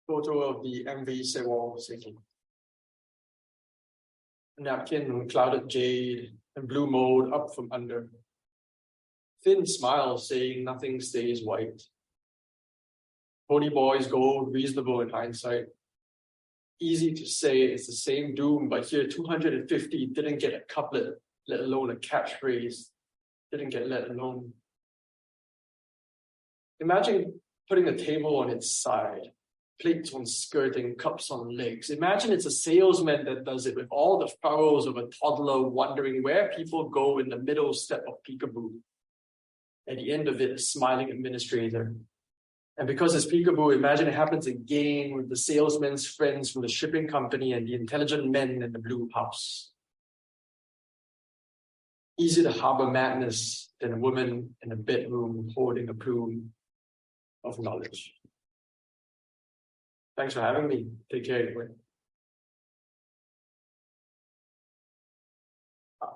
Photo of the MV Sewol sinking. Napkin, clouded jade, and blue mold up from under. Thin smile saying nothing stays white. Pony boys gold, reasonable in hindsight. Easy to say it's the same doom, but here 250 didn't get a couplet, let alone a catchphrase. Didn't get let alone. Imagine putting a table on its side, plates on skirting, cups on legs. Imagine it's a salesman that does it with all the furrows of a toddler wondering where people go in the middle step of peekaboo. At the end of it, a smiling administrator. And because it's peekaboo, imagine it happens again with the salesman's friends from the shipping company and the intelligent men in the blue house. Easy to harbor madness than a woman in a bedroom holding a plume of knowledge. Thanks for having me. Take care anyway.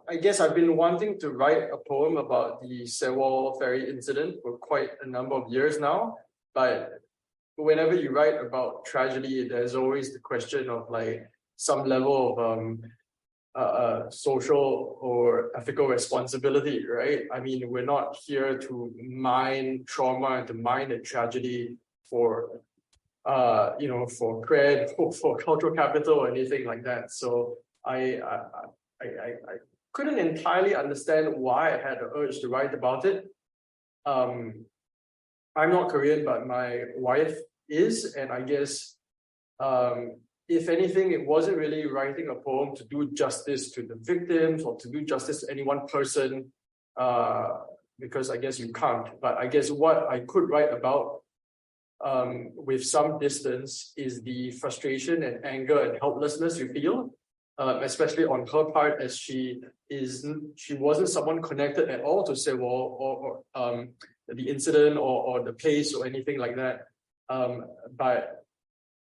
I guess I've been wanting to write a poem about the Sewol ferry incident for quite a number of years now. But whenever you write about tragedy, there's always the question of like some level of social or ethical responsibility, right? I mean, we're not here to mine trauma and to mine a tragedy for for cred, for cultural capital or anything like that. So I couldn't entirely understand why I had the urge to write about it. I'm not Korean, but my wife is, and I guess if anything, it wasn't really writing a poem to do justice to the victims or to do justice to any one person, because I guess you can't. But I guess what I could write about with some distance is the frustration and anger and helplessness you feel, especially on her part, as she wasn't someone connected at all to Sewol or the incident or the place or anything like that. But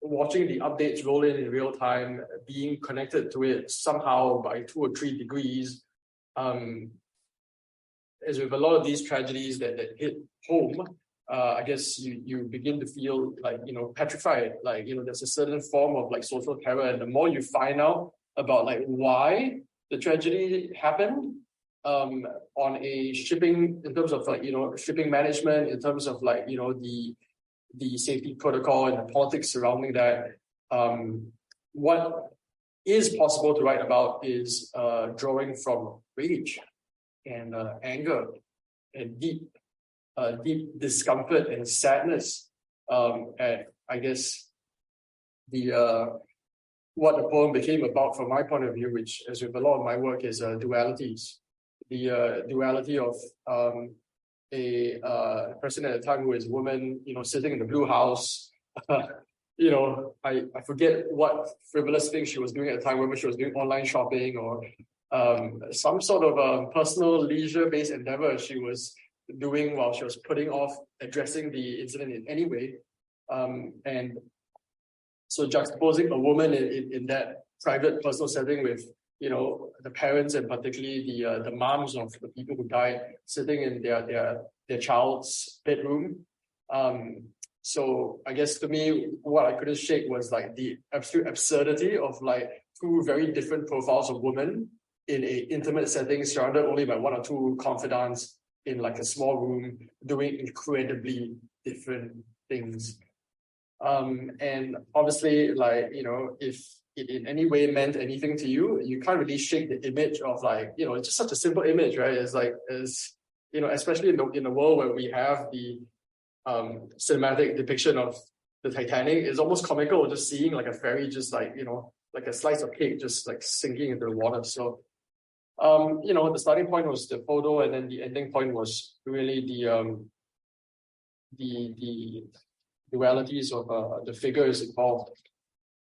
watching the updates roll in real time, being connected to it somehow by 2 or 3 degrees, as with a lot of these tragedies that hit home, I guess you begin to feel like, petrified, like, there's a certain form of like social terror. And the more you find out about like why the tragedy happened, on a shipping, in terms of like, shipping management, in terms of like, the safety protocol and the politics surrounding that, what is possible to write about is drawing from rage and anger and deep discomfort and sadness at, I guess, what the poem became about from my point of view, which, as with a lot of my work, is dualities. The duality of a person at a time who is a woman, sitting in the blue house. I forget what frivolous thing she was doing at the time, whether she was doing online shopping or some sort of personal leisure-based endeavor she was doing while she was putting off addressing the incident in any way. And so juxtaposing a woman in that private personal setting with the parents and particularly the moms of the people who died sitting in their child's bedroom. So I guess to me, what I couldn't shake was like the absolute absurdity of like 2 very different profiles of women in a intimate setting, surrounded only by 1 or 2 confidants in like a small room, doing incredibly different things. And obviously, like, if it in any way meant anything to you, you can't really shake the image of like, it's just such a simple image, right? It's like, especially in the world where we have the cinematic depiction of the Titanic, it's almost comical just seeing like a ferry just like, like a slice of cake just like sinking into the water. So, the starting point was the photo, and then the ending point was really the dualities of the figures involved.